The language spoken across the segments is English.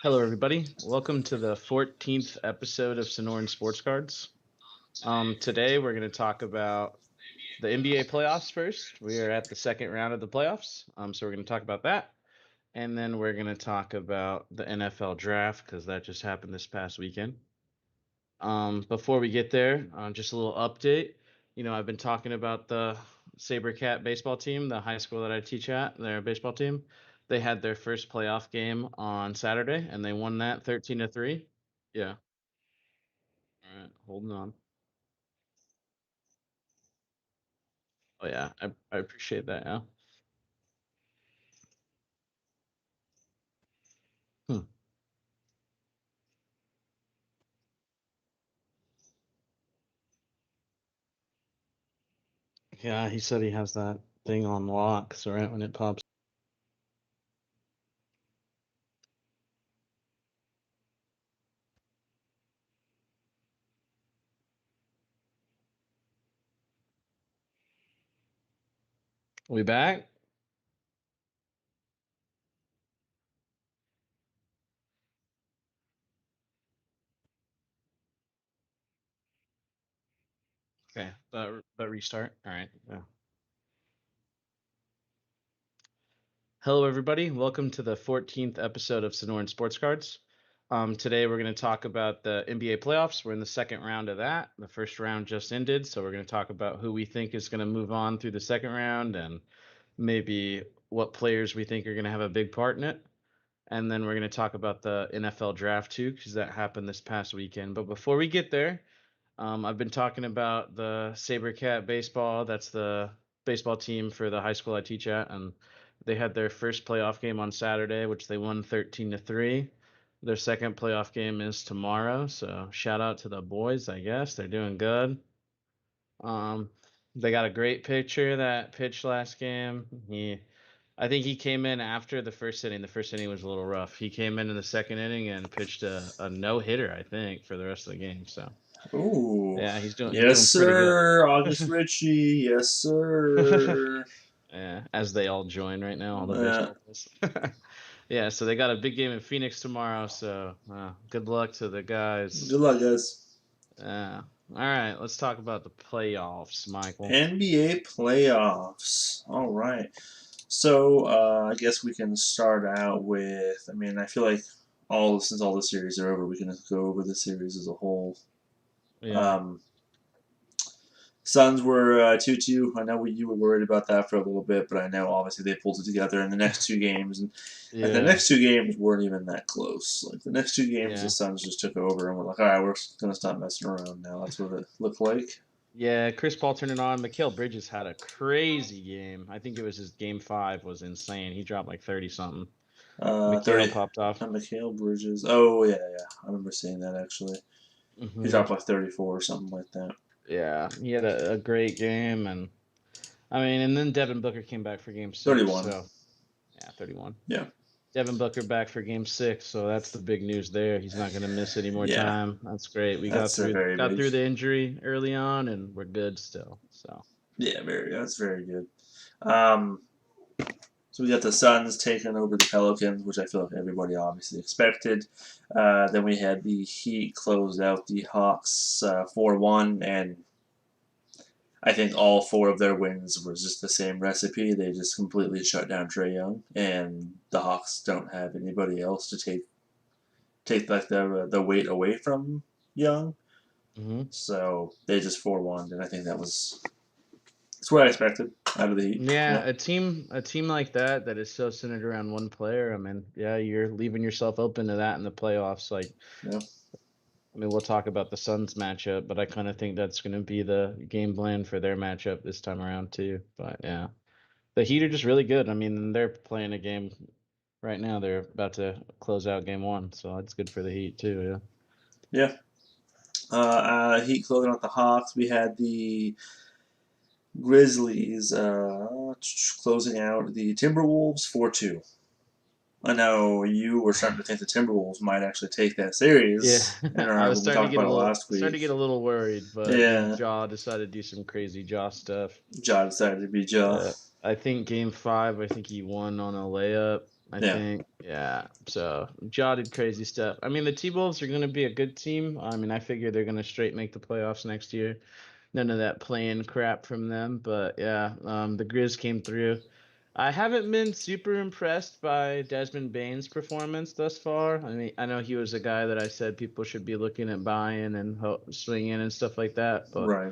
Hello, everybody. Welcome to the 14th episode of Sonoran Sports Cards. Today, we're going to talk about the NBA playoffs first. We are at the second round of the playoffs, so we're going to talk about that. And then we're going to talk about the NFL draft because that just happened this past weekend. Before we get there, just a little update. I've been talking about the SaberCat baseball team, the high school that I teach at, their baseball team. They had their first playoff game on Saturday, and they won that 13-3. Yeah. All right. Holding on. Oh yeah, I appreciate that. Yeah. Hmm. Yeah, he said he has that thing on lock, so right when it pops. We back? Okay. But restart. All right. Yeah. Hello, everybody. Welcome to the 14th episode of Sonoran Sports Cards. Today, we're going to talk about the NBA playoffs. We're in the second round of that. The first round just ended, so we're going to talk about who we think is going to move on through the second round and maybe what players we think are going to have a big part in it. And then we're going to talk about the NFL draft too, because that happened this past weekend. But before we get there, I've been talking about the SaberCat baseball. That's the baseball team for the high school I teach at, and they had their first playoff game on Saturday, which they won 13-3. Their second playoff game is tomorrow, so shout out to the boys. I guess they're doing good. Um, they got a great pitcher that pitched last game. I think he came in after the first inning. The first inning was a little rough. He came in the second inning and pitched a no hitter, I think, for the rest of the game. So Ooh, yeah, he's yes, doing pretty good. sir. August Ritchie, yes, sir. Yeah, as they all join right now, all the Uh, baseball players. Yeah, so they got a big game in Phoenix tomorrow. So good luck to the guys. good luck, guys. All right, let's talk about the playoffs, Michael. NBA playoffs. All right. So I guess we can start out with. I mean, I feel like since all the series are over, we can just go over the series as a whole. Yeah. Um, Suns were 2-2. I know you were worried about that for a little bit, but I know obviously they pulled it together in the next two games, and like the Yeah. next two games weren't even that close. Like the next two games, the Yeah. Suns just took over, and we're like, all right, we're gonna stop messing around now. That's what it looked like. Yeah, Chris Paul turned it on. Mikal Bridges had a crazy game. I think it was his game 5 was insane. He dropped like 30 something. Mikal 30. popped off. Mikal Bridges. Oh yeah, yeah. I remember seeing that actually. He Hmm. dropped like 34 or something like that. Yeah, he had a great game, and I mean, and then Devin Booker came back for game 6, 31. so yeah, 31. Yeah. Devin Booker back for game 6, so that's the big news there. He's not going to miss any more Yeah. time. That's great. We got That's through very got big. through the injury early on, and we're good still. So Yeah, that's very good. Um, So we got the Suns taking over the Pelicans, which I feel like everybody obviously expected. Then we had the Heat close out the Hawks 4-1, and I think all four of their wins was just the same recipe. They just completely shut down Trae Young, and the Hawks don't have anybody else to take like the weight away from Young. hmm So they just 4-1, and I think that's what I expected out of the Heat. yeah, Yeah, a team like that is so centered around one player. I mean, yeah, you're leaving yourself open to that in the playoffs. Like, yeah, I mean, we'll talk about the Suns matchup, but I kind of think that's going to be the game plan for their matchup this time around too. But yeah, the Heat are just really good. I mean, they're playing a game right now. They're about to close out game 1, so it's good for the Heat too. yeah. Heat closing out the Hawks. We had the Grizzlies closing out the Timberwolves 4-2. I know you were starting to think the Timberwolves might actually take that Yeah, series I was when we talked about it last starting to week. get a little worried, but then Yeah, Jaw decided to do some crazy Jaw stuff. Ja decided to be Ja. I think game 5, I think he won on a layup. I Yeah. think. Yeah. So Ja did crazy stuff. I mean, the T-Wolves are going to be a good team. I mean, I figure they're going to straight make the playoffs next year. None of that playing crap from them. But yeah, the Grizz came through. I haven't been super impressed by Desmond Bane's performance thus far. I mean, I know he was a guy that I said people should be looking at buying and swinging and stuff like that, but Right.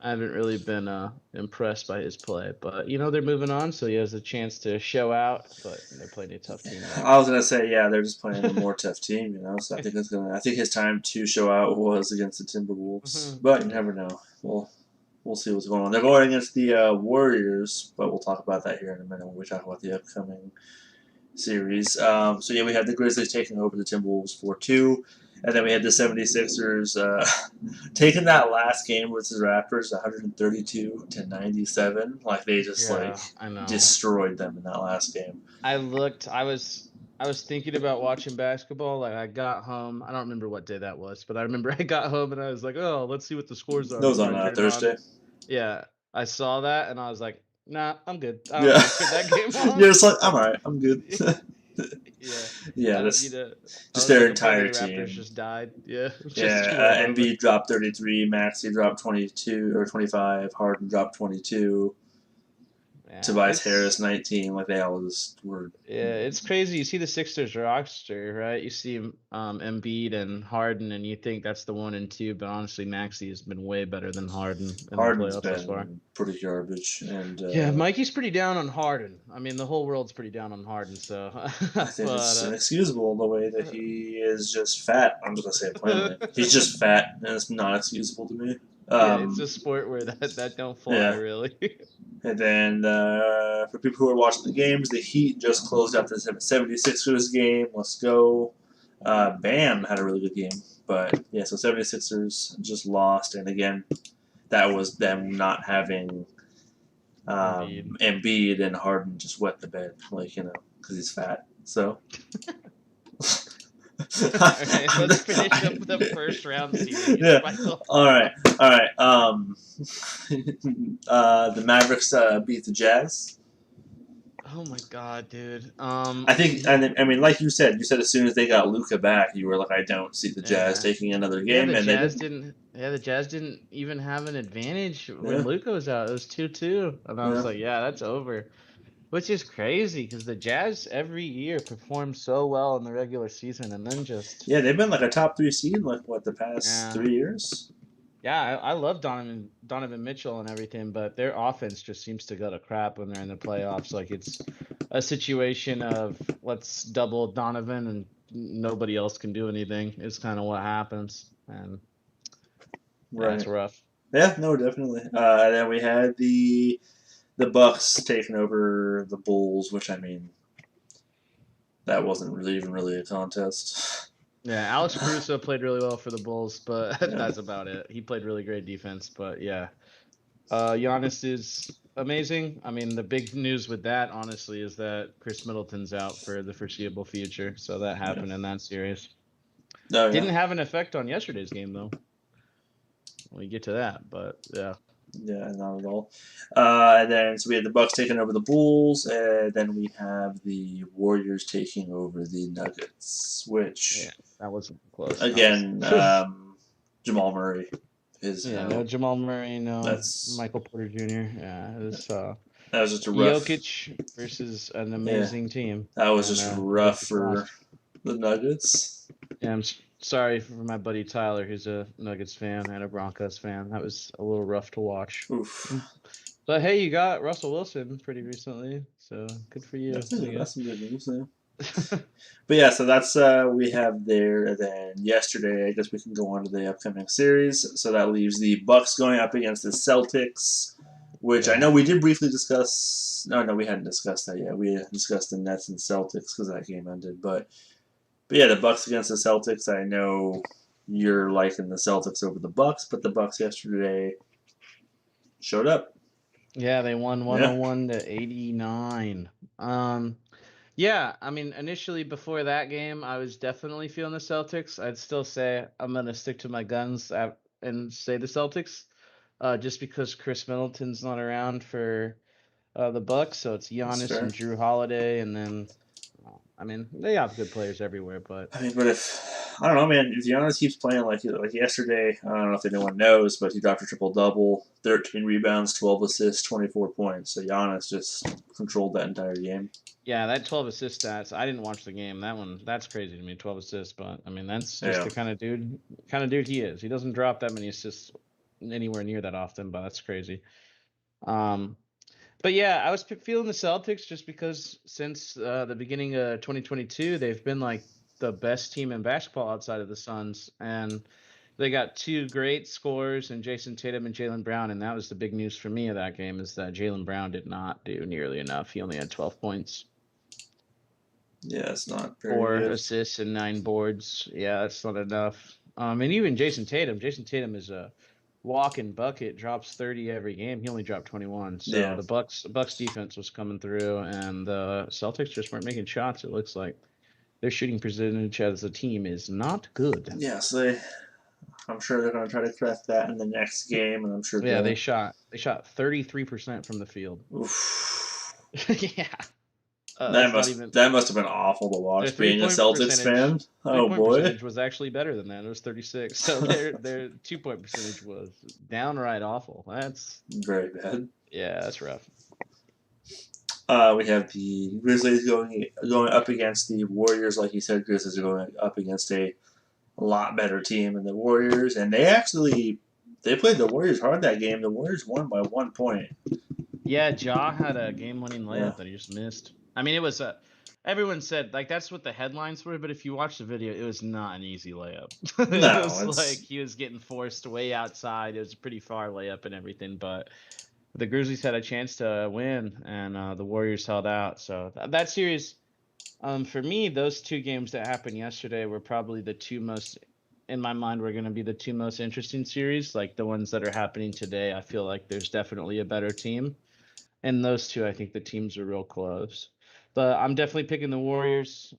I haven't really been impressed by his play. But they're moving on, so he has a chance to show out. But they're playing a tough team right I was now. gonna say, yeah, they're just playing a more tough team, So I think his time to show out was against the Timberwolves, but you Yeah. never know. We'll see what's going on. They're going against the Warriors, but we'll talk about that here in a minute when we talk about the upcoming series. So yeah, we had the Grizzlies taking over the Timberwolves 4-2, and then we had the 76ers taking that last game versus Raptors 132-97. Like they just Yeah, I know. destroyed them in that last game. I looked. I was thinking about watching basketball. Like I got home. I don't remember what day that was, but I remember I got home and I was like, "Oh, let's see what the scores are That was before on I turn it on." Thursday. Yeah, I saw that and I was like, "Nah, I'm good. I don't Yeah, need to turn that game on." you're just like I'm alright. I'm good. Yeah, Yeah, I don't need this to. I just was their like, apparently entire the Raptors team. just died. Yeah, just Yeah, rolled over. Embiid dropped 33, Maxey dropped 22 or 25, Harden dropped 22, Yeah, Tobias it's Harris 19. Like they all just were. Yeah, it's crazy. You see the Sixers roster, right? You see Embiid and Harden, and you think that's the 1 and 2, but honestly, Maxey has been way better than Harden in the Harden's playoffs thus far. been pretty garbage, and Yeah, Mikey's pretty down on Harden. I mean, the whole world's pretty down on Harden. So, I think but it's inexcusable the way that he is just fat. I'm just gonna say it plainly. He's yeah, just fat, and it's not excusable to me. it's a sport where that don't fly Yeah. really. And then for people who are watching the games, the Heat just closed out the 76ers game. Let's go. Bam had a really good game. But yeah, so 76ers just lost. And again, that was them not having Embiid. Embiid, and Harden just wet the bed, because he's fat. So. All right, let's finish up the first round series. Yeah. Michael. All right. All right. The Mavericks beat the Jazz. Oh my God, dude. I think, and I mean, like you said as soon as they got Luca back, you were like, I don't see the Jazz Yeah. taking another Yeah, game, the and they Jazz didn't. didn't. Yeah, the Jazz didn't even have an advantage when Yeah, Luka was out. It was 2-2, and I was yeah, like, "Yeah, that's over." Which is crazy because the Jazz every year perform so well in the regular season, and then just yeah. They've been like a top three seed, like what the past yeah, 3 years. yeah. I love Donovan Mitchell and everything, but their offense just seems to go to crap when they're in the playoffs. Like it's a situation of let's double Donovan and nobody else can do anything. Is kind of what happens, and yeah, it's Right. rough. Yeah. No, definitely. And then we had the Bucks taking over the Bulls, which I mean, that wasn't really even really a contest. Yeah, Alex Caruso played really well for the Bulls, but Yeah. that's about it. He played really great defense, but yeah. Giannis is amazing. I mean, the big news with that, honestly, is that Chris Middleton's out for the foreseeable future. So that Yeah. happened in that series. Oh yeah. Didn't have an effect on yesterday's game, though. We get to that, but yeah. Yeah, not at all. And then so we had the Bucks taking over the Bulls, and then we have the Warriors taking over the Nuggets. Which Yeah, that wasn't close, again, honestly. Jamal Murray is Yeah, no Jamal Murray, no that's Michael Porter Jr. Yeah, it was that was just a rough. Jokic versus an Yeah, amazing team, that was and just rough Jokic for lost. the Nuggets. Yeah, sorry for my buddy Tyler, who's a Nuggets fan and a Broncos fan. That was a little rough to watch. Oof. But hey, you got Russell Wilson pretty recently, so good for you, I That's guess. some good news there. But yeah, so that's we have there. And then yesterday, I guess we can go on to the upcoming series. So that leaves the Bucks going up against the Celtics, which I Yeah. know we did briefly discuss. No, we hadn't discussed that yet. We discussed the Nets and Celtics because that game ended. But yeah, the Bucks against the Celtics. I know you're liking the Celtics over the Bucks, but the Bucks yesterday showed up. Yeah, they won Yeah, 101-89. Yeah, I mean, initially before that game, I was definitely feeling the Celtics. I'd still say I'm gonna stick to my guns and say the Celtics, just because Chris Middleton's not around for the Bucks, so it's that's Giannis fair. and Drew Holiday, and then I mean, they have good players everywhere, but I mean, but if I don't know, man, if Giannis keeps playing like yesterday, I don't know if anyone knows, but he dropped a triple double, 13 rebounds, 12 assists, 24 points. So Giannis just controlled that entire game. yeah, that 12 assist stats. I didn't watch the game. That's crazy to me. 12 assists, but I mean, that's just Yeah, the kind of dude he is. He doesn't drop that many assists anywhere near that often, but that's crazy. Um, But yeah, I was feeling the Celtics just because since the beginning of 2022, they've been like the best team in basketball outside of the Suns, and they got two great scorers in Jason Tatum and Jaylen Brown, and that was the big news for me of that game is that Jaylen Brown did not do nearly enough. He only had 12 points, yeah, it's not very four good. assists, and 9 boards. Yeah, that's not enough. And even Jason Tatum is a walking bucket, drops 30 every game. He only dropped 21. So Yeah, the Bucks defense was coming through, and the Celtics just weren't making shots. It looks like their shooting percentage as a team is not good. yeah. So I'm sure they're going to try to correct that in the next game, and I'm sure Yeah, the they shot 33% from the field. oof, Yeah, that's not even that must have been awful to their watch three being a point Celtics percentage. fan. Three Oh point boy, percentage was actually better than that. It was 36. So their 2 point percentage was downright awful. That's very bad. yeah, that's rough. We have the Grizzlies going up against the Warriors. Like you said, Grizzlies are going up against a lot better team than the Warriors, and they played the Warriors hard that game. The Warriors won by 1 point. Yeah, Ja had a game-winning Yeah, layup that he just missed. I mean, it was a. Everyone said like that's what the headlines were, but if you watch the video, it was not an easy layup. It no, was like it's he was getting forced way outside. It was a pretty far layup and everything, but the Grizzlies had a chance to win, and the Warriors held out. So that series, for me, those two games that happened yesterday were probably the two most, in my mind, were going to be the two most interesting series. Like the ones that are happening today, I feel like there's definitely a better team. And those two, I think the teams are real close. But I'm definitely picking the Warriors.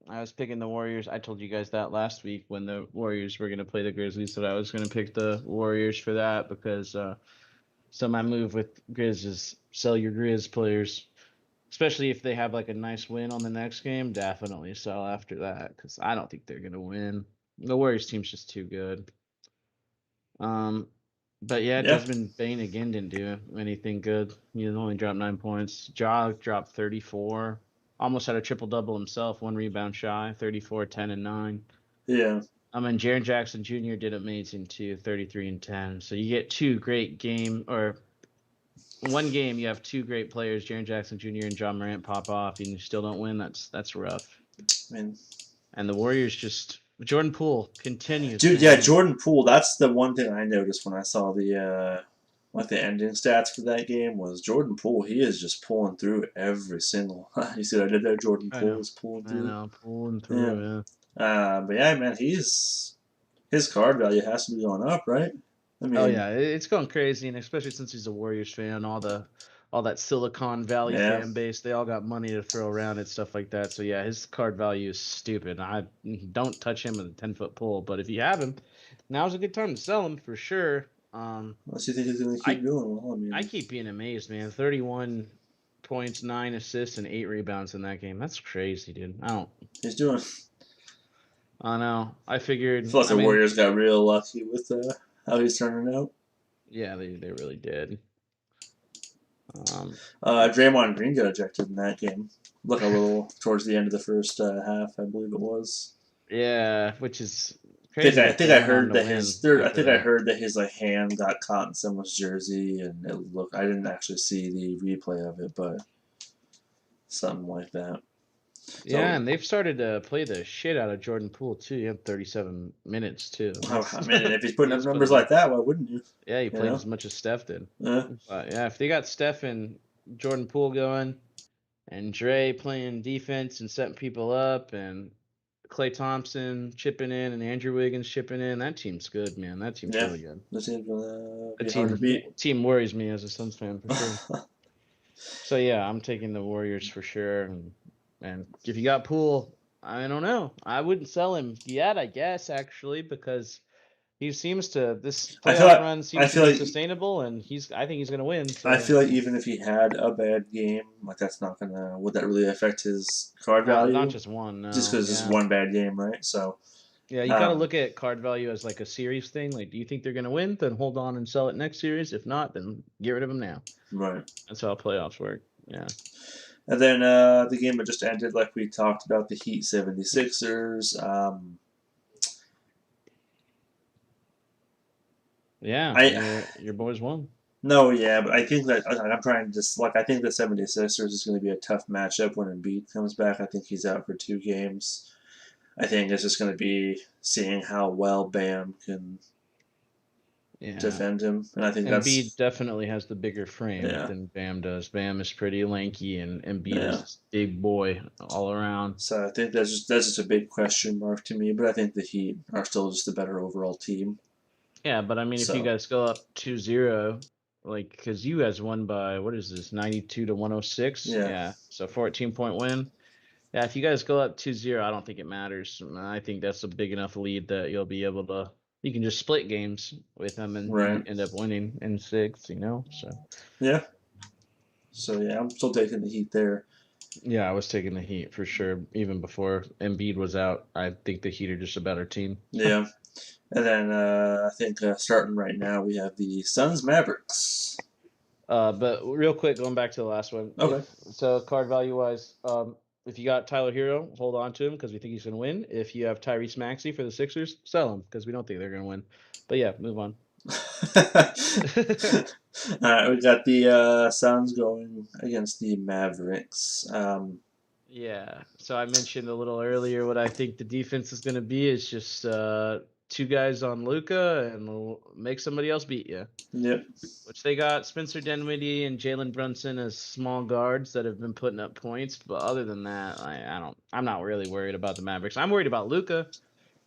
I was picking the Warriors. I told you guys that last week when the Warriors were going to play the Grizzlies that I was going to pick the Warriors for that because so my move with Grizz is sell your Grizz players, especially if they have like a nice win on the next game. Definitely sell after that because I don't think they're going to win. The Warriors team's just too good. Um, but yeah, yeah, Desmond Bain again didn't do anything good. He only dropped 9 points. Ja dropped 34. Almost had a triple double himself, one rebound shy, 34, 10, and 9. yeah, I mean, Jaren Jackson Jr. did amazing too, 33 and 10. So you get two great or one game you have two great players, Jaren Jackson Jr. and John Morant pop off, and you still don't win. That's rough. I mean, And the Warriors just Jordan Poole continues, dude, yeah, man. Jordan Poole. That's the one thing I noticed when I saw the ending stats for that game was Jordan Poole. He is just pulling through every single. You see what I did there? Jordan I Poole know. is pulling I through. know. Pulling Yeah, through, yeah. but yeah, man, his card value has to be going up, right? I Oh mean, yeah, it's going crazy, and especially since he's a Warriors fan, all that Silicon Valley yeah, fan base, they all got money to throw around and stuff like that. So yeah, his card value is stupid. I don't touch him with a 10-foot pole, but if you have him, now's a good time to sell him for sure. unless you think he's going to keep I doing well. I I mean, keep being amazed, man. 31 points, 9 assists, and 8 rebounds in that game. That's crazy, dude. he's doing. I know. I I figured. feel like I the mean, Warriors got real lucky with how he's turning out. yeah, they really did. Um, Draymond Green got ejected in that game. Look a little towards the end of the first half, I believe it was. Yeah, which is crazy I that think they I went on heard to that his win third. I after think I that. heard that his like hand got caught in someone's jersey, and it looked. I didn't actually see the replay of it, but something like that. Yeah, So and they've started to play the shit out of Jordan Poole too. He had 37 minutes too. I That's mean, if he's he putting up was numbers putting up. like that, why wouldn't you? Yeah, he You played know. as much as Steph did. Uh, But yeah, if they got Steph and Jordan Poole going, and Dre playing defense and setting people up, and Klay Thompson chipping in, and Andrew Wiggins chipping in, that team's good, man. That team's yeah, really good. this team's gonna The be hard to team beat. team worries me as a Suns fan for sure. So yeah, I'm taking the Warriors for sure. And if you got Poole, I don't know. I wouldn't sell him yet, I guess, actually, because He seems to this I feel playoff like run I seems to feel be like sustainable, and I think he's gonna win. I So feel like yeah. even if he had a bad game, like that's not gonna would that really affect his card Not value? just one. Just No, because it's yeah, one bad game, right? So, yeah. You got to um, look at card value as like a series thing. Like, do you think they're gonna win? Then hold on and sell it next series. If not, then get rid of them now. right. That's how playoffs work. Yeah, And then the game that just ended, like we talked about, the Heat 76ers. yeah. I Your boys won. No, yeah, but I think that I'm trying to just like I think the 76ers is going to be a tough matchup when Embiid comes back. I think he's out for 2 games. I think it's just going to be seeing how well Bam can Yeah. defend him, and I think Embiid that's definitely has the bigger frame yeah, than Bam does. Bam is pretty lanky, and Embiid is yeah. this big boy all around. So I think that's just a big question mark to me. But I think the Heat are still just a better overall team. Yeah, but I mean, if you So guys go up 2-0, like, because you guys won by, what is this, 92 to 106? yeah, Yeah, so 14-point win. Yeah, if you guys go up 2-0, I don't think it matters. I think that's a big enough lead that you'll be able to, you can just split games with them and you right, end up winning in six, So, yeah. So yeah, I'm still taking the Heat there. yeah, I was taking the Heat for sure. Even before Embiid was out, I think the Heat are just a better team. Yeah. And then I think starting right now we have the Suns Mavericks. But real quick, going back to the last one, Okay. if so, card value wise, if you got Tyler Hero, hold on to him because we think he's gonna win. If you have Tyrese Maxey for the Sixers, sell him because we don't think they're gonna win. But yeah, move on. All right, we got the Suns going against the Mavericks. Yeah. So I mentioned a little earlier what I think the defense is gonna be is just two guys on Luca and make somebody else beat you. Yep. Which they got Spencer Dinwiddie and Jalen Brunson as small guards that have been putting up points. But other than that, I don't. I'm not really worried about the Mavericks. I'm worried about Luca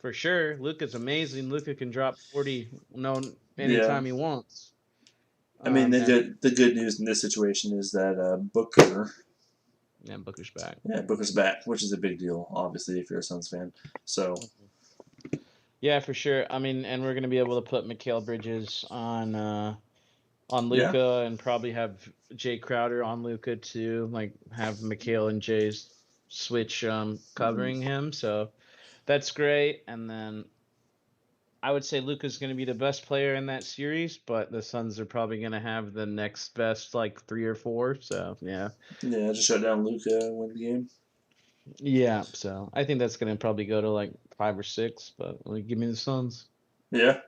for sure. Luca's amazing. Luca can drop 40 no Yeah. anytime he wants. I mean, the And good news in this situation is that Booker, yeah, Booker's back. yeah, Booker's back, which is a big deal, obviously, if you're a Suns fan. So Mhm. Yeah, for sure. I mean, and we're gonna be able to put Mikal Bridges on yeah. Luca and probably have Jay Crowder on Luca too. Like have Mikhail and Jay's switch Hmm. covering him. So that's great. And then I would say Luca's going to be the best player in that series, but the Suns are probably going to have the next best like three or four. So yeah, Yeah, just shut down Luca and win the game. yeah. So I think that's going to probably go to like 5 or 6. But like, give me the Suns. Yeah.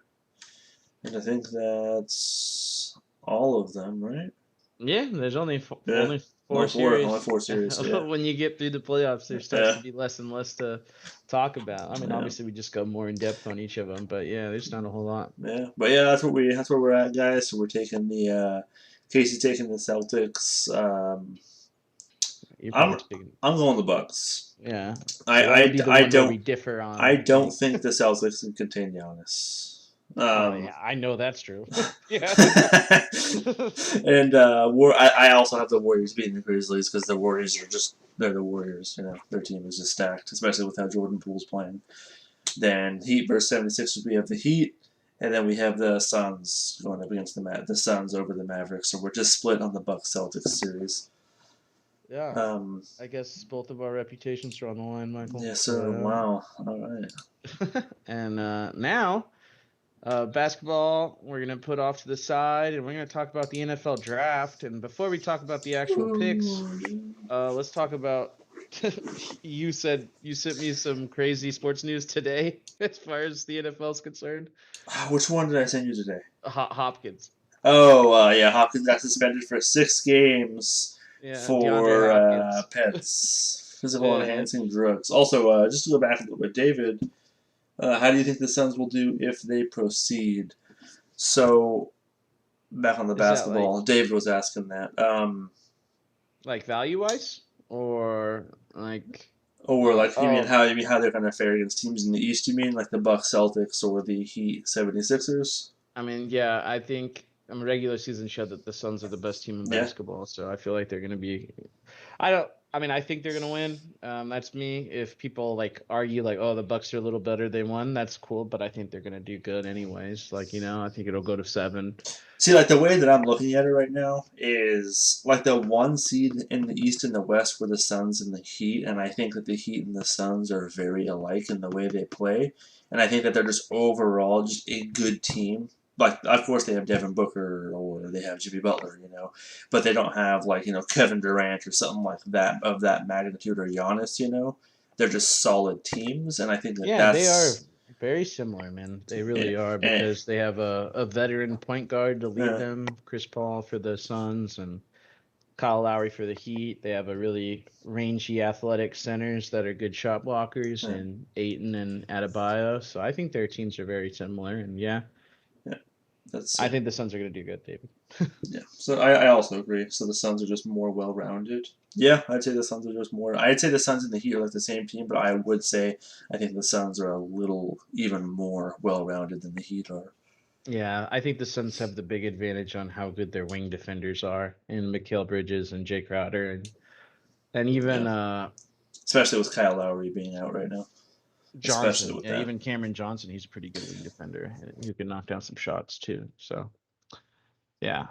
And I think that's all of them, right? Yeah, there's only Yeah. only four Only series. four series. Yeah. When you get through the playoffs, there starts to Yeah. be less and less to talk about. I mean, Yeah. obviously we just go more in depth on each of them, but yeah, there's not a whole lot. Yeah. But yeah, that's where we're at, guys. So we're taking the Casey taking the Celtics. You're I'm probably taking, I'm going the Bucks. yeah. I So that would I, be the I one where we don't differ I on don't hitting. think the Celtics can contain Giannis. Oh yeah, I know that's true. Yeah. And I also have the Warriors beating the Grizzlies because the Warriors are just they're the Warriors. You know, their team is just stacked, especially with how Jordan Poole's playing. Then Heat versus 76ers, we have the Heat, and then we have the Suns going up against the Suns over the Mavericks. So we're just split on the Bucks Celtics series. Yeah. Um, I guess both of our reputations are on the line, Michael. yeah. So But wow. All right. and now basketball, we're gonna put off to the side, and we're gonna talk about the NFL draft. And before we talk about the actual picks, let's talk about. You sent me some crazy sports news today, as far as the NFL is concerned. Which one did I send you today? Hopkins, Oh, yeah, Hopkins got suspended for 6 games yeah, DeAndre for Hopkins. pets, physical Yeah, enhancing drugs. Also, just to go back a little bit, David, how do you think the Suns will do if they proceed? So, back on the is that basketball, David was asking that. like value wise, or like Or like oh, you mean how they're going to fare against teams in the East? You mean like the Bucks, Celtics, or the Heat 76ers? I mean, yeah, I think regular season showed that the Suns are the best team in Yeah, basketball, so I feel like they're gonna be. I don't. I mean, I think they're gonna win. That's me. If people like argue like, oh, the Bucks are a little better, they won. That's cool, but I think they're gonna do good anyways. Like, I think it'll go to 7. See, like the way that I'm looking at it right now is like the one seed in the East and the West were the Suns and the Heat, and I think that the Heat and the Suns are very alike in the way they play, and I think that they're just overall just a good team. Like, of course, they have Devin Booker or they have Jimmy Butler, but they don't have like Kevin Durant or something like that of that magnitude or Giannis. They're just solid teams, and I think that Yeah, they are that's very similar, man. They and, really are and because they have a veteran point guard to lead uh, them, Chris Paul for the Suns and Kyle Lowry for the Heat. They have a really rangy athletic centers that are good shot blockers uh, in Aiton and Adebayo. So I think their teams are very similar. And yeah, yeah, that's I think the Suns are going to do good, David. yeah. So I also agree. So the Suns are just more well rounded. Yeah, I'd say the Suns are just more. I'd say the Suns and the Heat are like the same team, but I would say I think the Suns are a little even more well rounded than the Heat are. Yeah, I think the Suns have the big advantage on how good their wing defenders are in Mikal Bridges and Jay Crowder and even Yeah, especially with Kyle Lowry being out right now. Especially Johnson. with Yeah, that. even Cameron Johnson, he's a pretty good wing defender who can knock down some shots too. So yeah.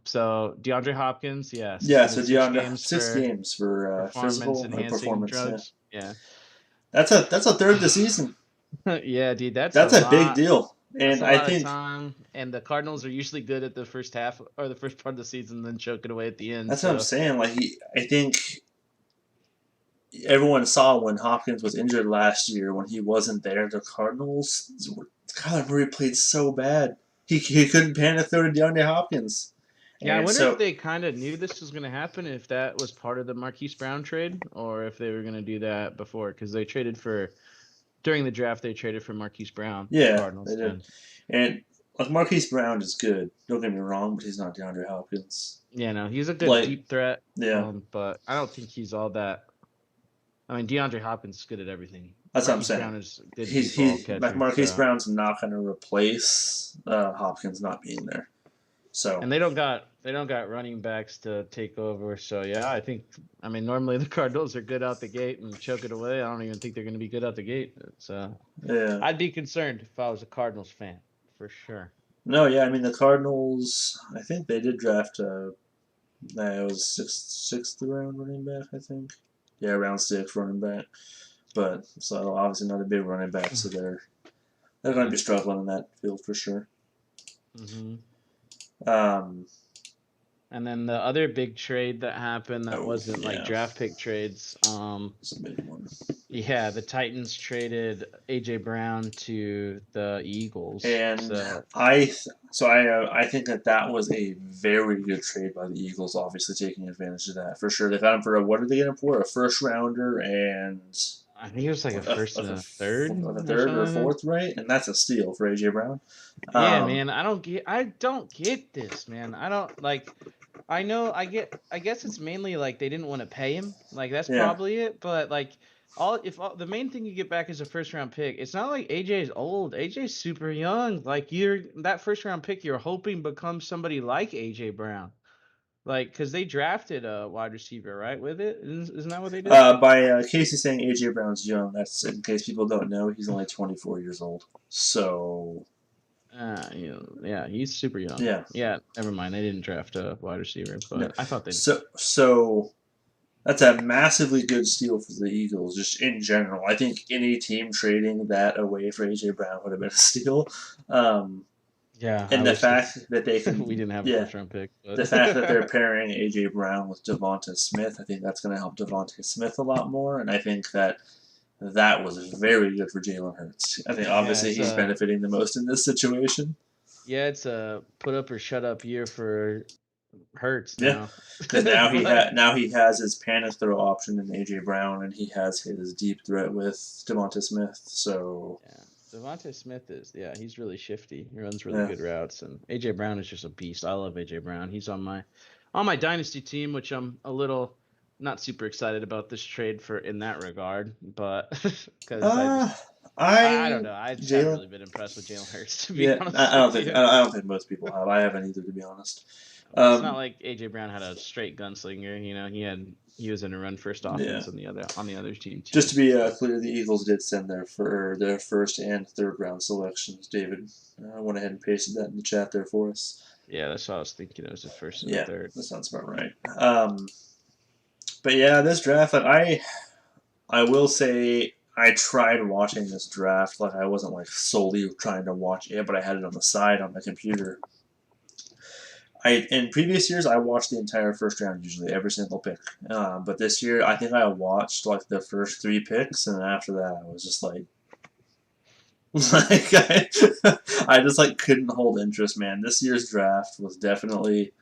So DeAndre Hopkins, yeah, Yeah. So suspended six DeAndre, games six for games for performance physical or enhancing performance. Yeah, drugs. Yeah. that's a third this season. Yeah, dude, that's a That's a big lot. deal, That's and a I lot of think time. And the Cardinals are usually good at the first half or the first part of the season, then choke it away at the end. that's what I'm So saying. Like I think everyone saw when Hopkins was injured last year when he wasn't there. The Cardinals, Kyler Murray played so bad. He couldn't pan a throw to DeAndre Hopkins, yeah, I and wonder if so they kind of knew this was going to happen, if that was part of the Marquise Brown trade, or if they were going to do that before, because they traded for during the draft. They traded for Marquise Brown, the yeah, they Cardinals did. did. And like Marquise Brown is good. Don't get me wrong, but he's not DeAndre Hopkins. Yeah, no, he's a good Like deep threat, yeah, but I don't think he's all that. I mean, DeAndre Hopkins is good at everything. that's what I'm Marquise saying. Brown is a good He's deep ball he like catcher. Marquise So, Brown's not going to replace Hopkins not being there. So and they don't got running backs to take over. So yeah, I mean normally the Cardinals are good out the gate and choke it away. I don't even think they're going to be good out the gate. So yeah, I'd be concerned if I was a Cardinals fan for sure. no, yeah. I mean the Cardinals. I think they did draft. It was sixth round running back. I think. Yeah, round six running back. But so obviously not a big running back, so they're going to Yeah. be struggling in that field for sure. hmm Um, And then the other big trade that happened that oh wasn't like yeah, draft pick trades. it's a big one. Yeah, the Titans traded AJ Brown to the Eagles. And So I think that was a very good trade by the Eagles. Obviously taking advantage of that for sure. They got him for what did they get him for? A first rounder and I think it was like a like first and a third a or third or something like that. fourth, right? And that's a steal for AJ Brown. Yeah, Um, man, I don't get this, man. I don't like I know I guess it's mainly like they didn't want to pay him. Like that's yeah. probably it, but like the main thing you get back is a first round pick. It's not like AJ's old. AJ's super young. Like you're that first round pick you're hoping becomes somebody like AJ Brown. Like cuz they drafted a wide receiver, right, with it? Isn't that what they did? By Casey saying AJ Brown's young, that's in case people don't know, he's only 24 years old. So Yeah, he's super young. yeah, Yeah, never mind. They didn't draft a wide receiver, no. but I thought they did. So that's a massively good steal for the Eagles, just in general. I think any team trading that away for AJ Brown would have been a steal. Um, Yeah, I and the wish fact that they we can, didn't have a yeah, first round pick, the but fact that they're pairing AJ Brown with Devonta Smith, I think that's going to help Devonta Smith a lot more. And I think that was very good for Jalen Hurts. I think yeah, obviously he's benefiting the most in this situation. it's a put up or shut up year for Hurts Yeah, now. because But now he has his panic throw option in AJ Brown, and he has his deep threat with Devonta Smith. So yeah, Devonta Smith he's really shifty. He runs really yeah, good routes, and AJ Brown is just a beast. I love AJ Brown. He's on my dynasty team, which I'm a little not super excited about this trade for in that regard, but because uh, I don't I know. I just haven't Jalen. really been impressed with Jalen Hurts, to be Yeah, honest I don't with think you. I don't think most people have. I haven't either, to be honest. It's not Um, like AJ Brown had a straight gunslinger. He had he was in a run first Yeah. offense on the other team Just too. to be So clear, the Eagles did send their first and third round selections. David went ahead and pasted that in the chat there for us. yeah, that's what I was thinking. It was the first and the Yeah, third. that sounds about right. But yeah, this draft, like I will say, I tried watching this draft. Like I wasn't like solely trying to watch it, but I had it on the side on my computer. In previous years I watched the entire first round, usually every single pick. But this year I think I watched like the first 3 picks, and after that I was just like, like I just like couldn't hold interest, man. This year's draft was definitely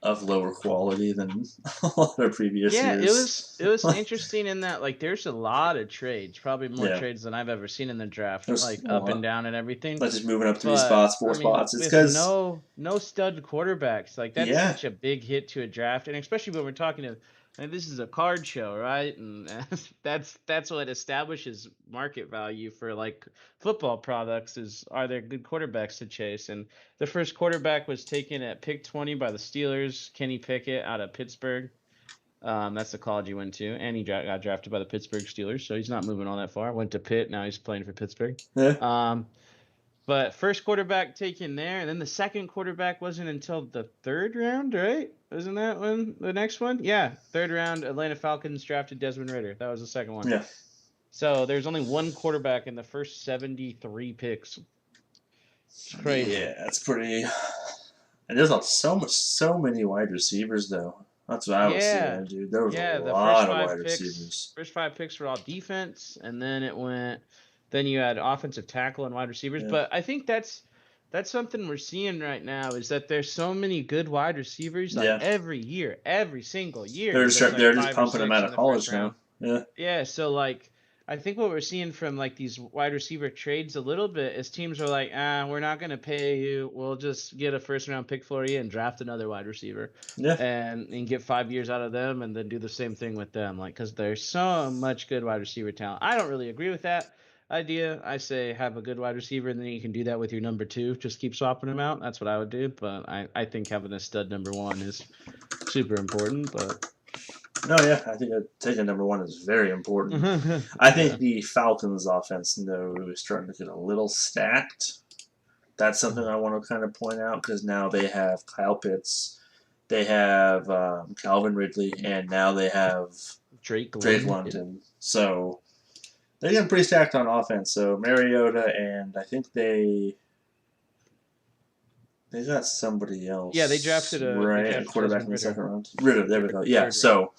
of lower quality than a lot of previous Yeah, years. it was interesting in that like there's a lot of trades, probably more Yeah, trades than I've ever seen in the draft, there's like a up and lot. down and everything. Like just moving up 3 spots, But four I mean, spots. It's with because no stud quarterbacks, like that's yeah, such a big hit to a draft, and especially when we're talking to, and this is a card show, right? And that's what establishes market value for like football products is are there good quarterbacks to chase? And the first quarterback was taken at pick 20 by the Steelers, Kenny Pickett out of Pittsburgh. That's the college he went to, and he got drafted by the Pittsburgh Steelers, so he's not moving all that far. Went to Pitt, now he's playing for Pittsburgh. yeah, Um, but first quarterback taken there, and then the second quarterback wasn't until the third round, right? Isn't that one the next one? Yeah, third round. Atlanta Falcons drafted Desmond Ridder. That was the second one. yeah, So there's only one quarterback in the first 73 picks. It's crazy. yeah. It's pretty. And there's not so many wide receivers though. That's what I was Yeah, seeing, dude. There was a yeah. The lot of wide receivers. first five picks were all defense, and then it went. Then you had offensive tackle and wide receivers. Yeah, But I think that's something we're seeing right now is that there's so many good wide receivers. Like yeah. every year, every single year, there's like They're just five or pumping them six out in of the first college round. now. Yeah, Yeah, so like I think what we're seeing from like these wide receiver trades a little bit is teams are like, we're not gonna pay you. We'll just get a first round pick for you and draft another wide receiver, yeah. and get 5 years out of them, and then do the same thing with them. Like, because there's so much good wide receiver talent. I don't really agree with that idea. I say have a good wide receiver, and then you can do that with your number two. Just keep swapping them out. That's what I would do. But I think having a stud number one is super important. But No, yeah. I think taking number one is very important. I think yeah. the Falcons' offense, though, is starting to get a little stacked. That's something I want to kind of point out because now they have Kyle Pitts, they have Calvin Ridley, and now they have Drake Drake London. London. So they're getting pretty stacked on offense. So Mariota, and I think they got somebody Yeah, else, right? A quarterback Desmond in the Ritter. second round. Ritter, there we go. Yeah, Third round. so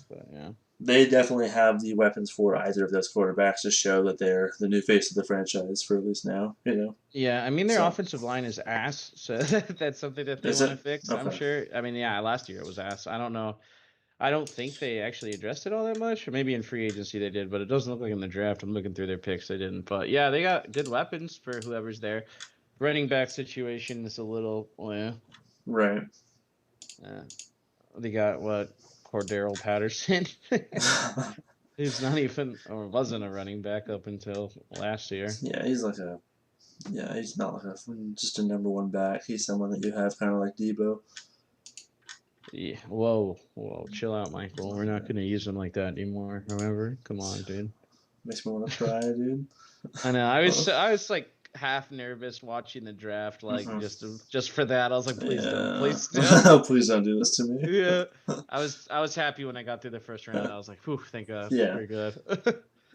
But yeah. they definitely have the weapons for either of those quarterbacks to show that they're the new face of the franchise for at least now, Yeah, I mean their So, offensive line is ass, so that's something that they is want it? to fix. I'm Okay. sure. I mean, yeah, last year it was ass. I don't know. I don't think they actually addressed it all that much, or maybe in free agency they did, but it doesn't look like in the draft. I'm looking through their picks, they didn't. But yeah, they got good weapons for whoever's there. Running back situation is a little, yeah. Right. They got what Cordero Patterson, who's not even or wasn't a running back up until last year. Yeah, he's not like just a number one back. He's someone that you have kind of like Debo. Yeah. Whoa, chill out, Michael. We're not gonna use him like that anymore. Remember? Come on, dude. Makes me want to cry, dude. I know. I was like half nervous watching the draft, like Mm-hmm. just for that. I was like, Yeah. please don't. Please don't do this to me. Yeah. I was happy when I got through the first round. I was like, whew, thank God, Yeah. we're good.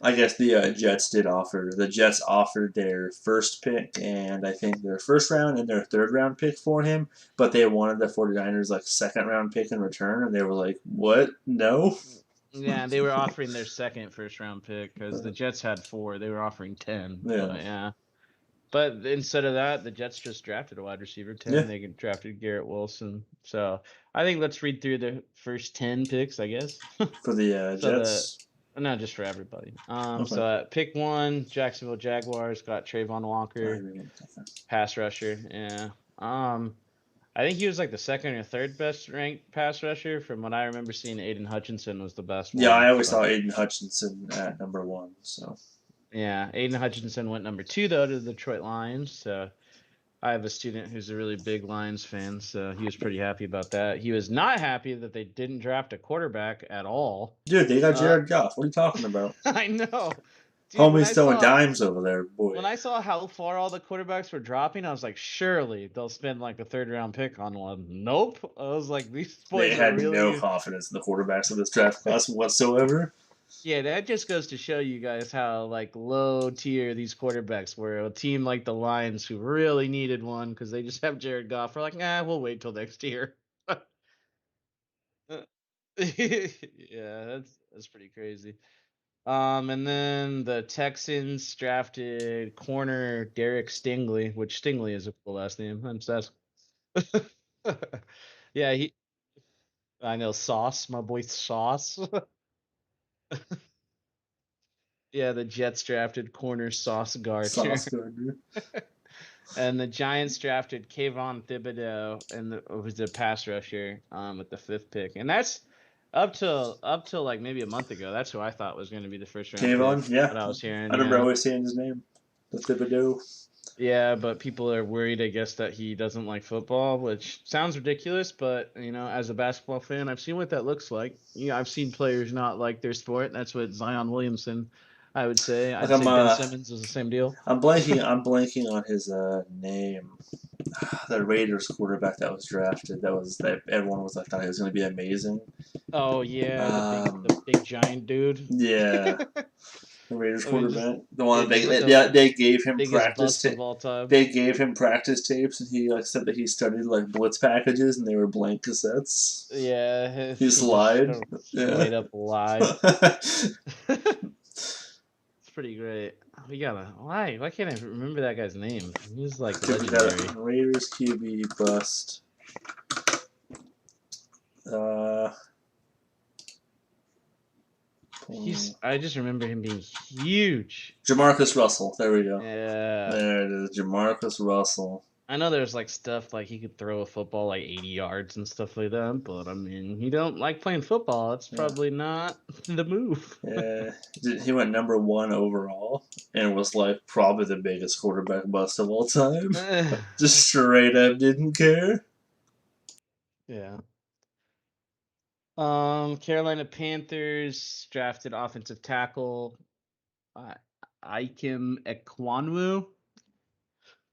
I guess the Jets did offer. The Jets offered their first pick and I think their first round and their third round pick for him, but they wanted the 49ers like second round pick in return, and they were like, "What? No." Yeah, they were offering their second first round pick because the Jets had 4. They were offering 10. Yeah. But yeah. But instead of that, the Jets just drafted a wide receiver 10. Yeah. They drafted Garrett Wilson. So I think let's read through the first 10 picks, I guess. For the Jets. Not just for everybody. Okay. So at pick 1, Jacksonville Jaguars got Trayvon Walker, pass rusher. Yeah. I think he was like the second or third best ranked pass rusher. From what I remember seeing, Aiden Hutchinson was the best one. Yeah, I always saw Aiden Hutchinson at number 1. So yeah, Aiden Hutchinson went number 2 though to the Detroit Lions. So I have a student who's a really big Lions fan, so he was pretty happy about that. He was not happy that they didn't draft a quarterback at all. Dude, they got Uh, Jared Goff. What are you talking about? I know, dude. Homie's throwing dimes over there, boy. When I saw how far all the quarterbacks were dropping, I was like, surely they'll spend like a third round pick on one. Nope. I was like, these They boys are had no really. confidence in the quarterbacks of this draft class whatsoever. Yeah, that just goes to show you guys how like low tier these quarterbacks were. A team like the Lions who really needed one because they just have Jared Goff. We're like, nah, we'll wait till next year. Yeah, that's pretty crazy. And then the Texans drafted corner Derek Stingley, which Stingley is a cool last name. That's yeah, I know Sauce, my boy Sauce. Yeah, the Jets drafted corner Sauce Gardner. Sauce Gardner. And the Giants drafted Kayvon Thibodeau and who's a pass rusher with the 5th pick. And that's up till like maybe a month ago. That's who I thought was going to be the first round pick. Kayvon, yeah. What I was hearing, I remember yeah. always saying his name. The Thibodeau. Yeah, but people are worried, I guess, that he doesn't like football, which sounds ridiculous. But as a basketball fan, I've seen what that looks like. I've seen players not like their sport. That's what Zion Williamson, I would say. Like I'd say Ben Simmons is the same deal. I'm blanking on his name. The Raiders quarterback that was drafted. That everyone was like thought he was going to be amazing. Oh yeah, Um, the big giant dude. yeah, the Raiders I mean, just quarterback. The one just like the they gave him biggest practice. bust of all time. They gave him practice tapes, and he said that he studied like blitz packages, and they were blank cassettes. Yeah, He he just lied. Yeah. straight up lied. It's pretty great. We gotta why can't I remember that guy's name? He's like legendary. Raiders QB bust. Uh, I just remember him being huge. Jamarcus Russell. There we go. Yeah. There it is. Jamarcus Russell. I know there's like stuff like he could throw a football like 80 yards and stuff like that, but I mean, he don't like playing football. It's probably not the move. Yeah, he went number 1 overall and was like probably the biggest quarterback bust of all time. Just straight up didn't care. Yeah. Carolina Panthers drafted offensive tackle Ikem Ekwanwu.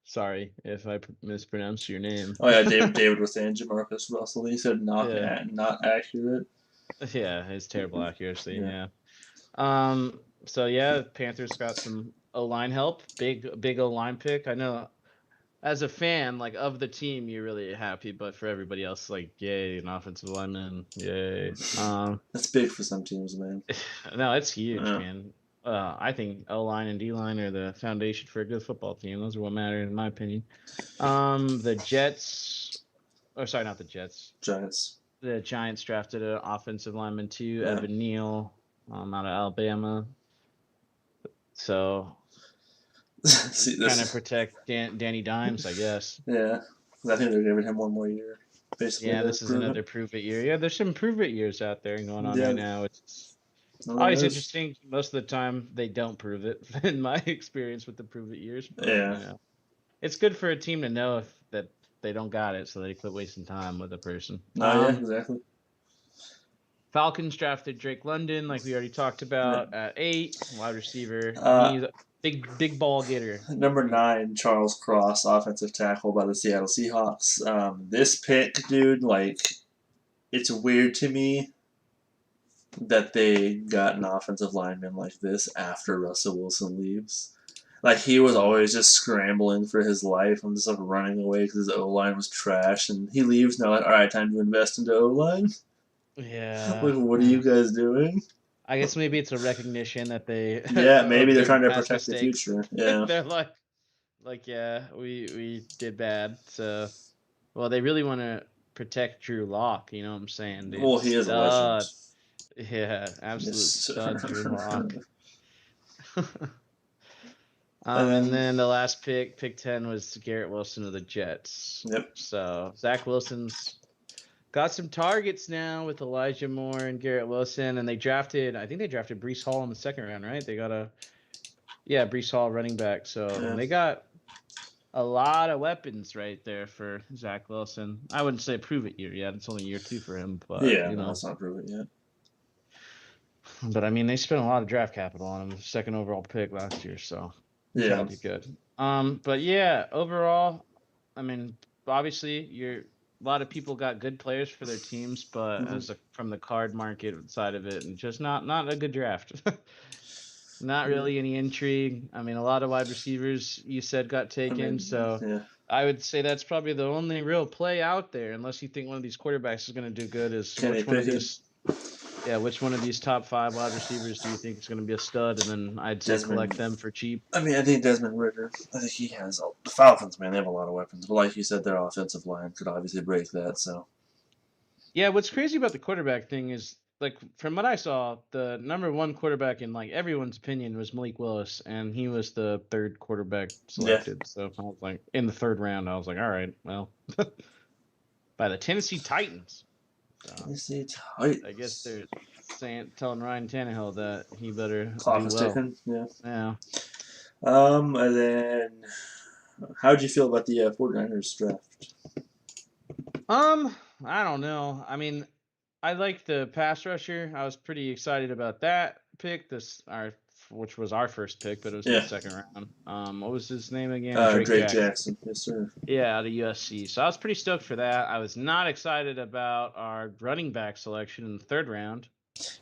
Sorry if I mispronounced your name. Oh yeah, David was saying Jamarcus Russell. He said not accurate. Yeah, his terrible accuracy. Yeah. So yeah, Panthers got some O-line help. Big O-line pick. I know as a fan, like of the team, you're really happy, but for everybody else, like, yay, an offensive lineman, yay. That's big for some teams, man. No, it's huge, man. I think O-line and D-line are the foundation for a good football team. Those are what matter, in my opinion. The Jets, or sorry, not the Jets. Giants. The Giants drafted an offensive lineman too, Evan Neal, out of Alabama. So trying to protect Danny Dimes, I guess. Yeah, I think they're giving him one more year. Basically, yeah, this is another prove it year. Yeah, there's some prove it years out there going on right now. It's always interesting. Most of the time, they don't prove it. In my experience with the prove it years, but, it's good for a team to know if that they don't got it, so they quit wasting time with a person. Yeah, exactly. Falcons drafted Drake London, like we already talked about, at 8, wide receiver. He's a big ball getter. Number 9, Charles Cross, offensive tackle by the Seattle Seahawks. This pick, dude, like, it's weird to me that they got an offensive lineman like this after Russell Wilson leaves. Like, he was always just scrambling for his life and just like running away because his O-line was trash, and he leaves now. Like, all right, time to invest into O-line. Yeah. Like, what are you guys doing? I guess maybe it's a recognition that they. Yeah, maybe they're trying to protect the future. Yeah. They're like, yeah, we did bad. So, well, they really want to protect Drew Lock. You know what I'm saying? Dude. Well, he is a legend. Yeah, absolute stud, Drew Lock. And then the last pick 10, was Garrett Wilson of the Jets. Yep. So Zach Wilson's got some targets now with Elijah Moore and Garrett Wilson, and I think they drafted Breece Hall in the 2nd round, right? They got Breece Hall running back. So they got a lot of weapons right there for Zach Wilson. I wouldn't say prove it year yet. It's only year 2 for him, but Yeah, no, it's not proven yet. But I mean, they spent a lot of draft capital on him, second overall pick last year, so he's got to Yeah. be good. But yeah, overall, I mean, obviously, you're a lot of people got good players for their teams, but Mm-hmm. from the card market side of it, and just not a good draft. Not Yeah. really any intrigue. I mean, a lot of wide receivers you said got I taken, mean, so yeah. I would say that's probably the only real play out there, unless you think one of these quarterbacks is going to do good. Is Kenny which one of Pickett, these yeah, which one of these top 5 wide receivers do you think is going to be a stud? And then I'd say collect Desmond. them for cheap. I mean, I think Desmond Ritter. I think he has the Falcons. Man, they have a lot of weapons. But like you said, their offensive line could obviously break that. So Yeah, what's crazy about the quarterback thing is, like, from what I saw, the number 1 quarterback in like everyone's opinion was Malik Willis, and he was the 3rd quarterback yeah, selected. So I was like, in the 3rd round, I was like, all right, well, by the Tennessee Titans. So Tennessee I guess Titans. they're telling Ryan Tannehill that he better Clock do is well. ticking. Yeah. Yeah. And then how'd you feel about the 49ers draft? I don't know. I mean, I like the pass rusher. I was pretty excited about that pick. Which was our first pick, but it was in the Yeah. 2nd round. What was his name again? Drake Drake Jackson. Jackson. Yes, sir. Yeah, out of USC. So I was pretty stoked for that. I was not excited about our running back selection in the 3rd round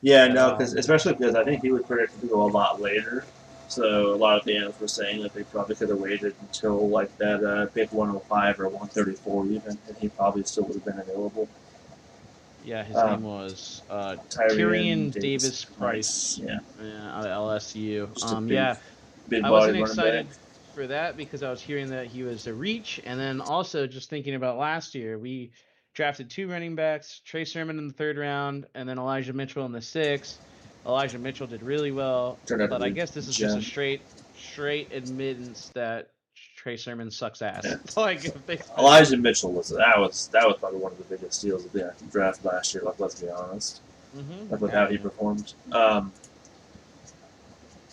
Yeah, at no, all. because especially because I think he was predicted to go a lot later. So a lot of the analysts were saying that they probably could have waited until like that pick 105 or 134 even, and he probably still would have been available. Yeah, his name Um, was Tyrion Tyrion Davis Davis Price. Price. Yeah, Yeah, out of LSU. just a big, Yeah, big I bodied wasn't running back. excited for that because I was hearing that he was a reach, and then also just thinking about last year, we drafted 2 running backs, Trey Sermon in the 3rd round, and then Elijah Mitchell in the 6th. Elijah Mitchell did really well, Turned out to but I be guess this is just a Gem. straight admittance that Trey Sermon sucks Yeah. ass. Like basically. Elijah Mitchell was probably one of the biggest steals of the draft last year. Like, let's be honest, like with how Yeah, he yeah. performed.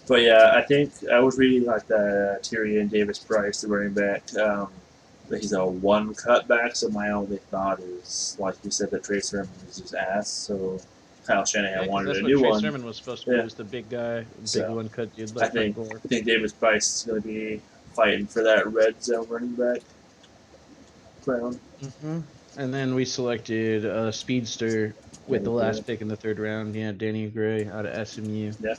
But yeah, I think I was reading like the Tyrion Davis Price, the running back. That he's a one cutback. So my only thought is, like you said, that Trey Sermon is his ass. So Kyle Yeah, Shanahan because wanted that's a what new Trey one. Sermon was supposed to be, Yeah. was the big guy, big So one cut dude I like think Gore. I think Davis Price is going to be fighting for that red zone running back crown. And then we selected a speedster with Danny the Gray. last pick in the 3rd round. Yeah, Danny Gray out of SMU. Yeah,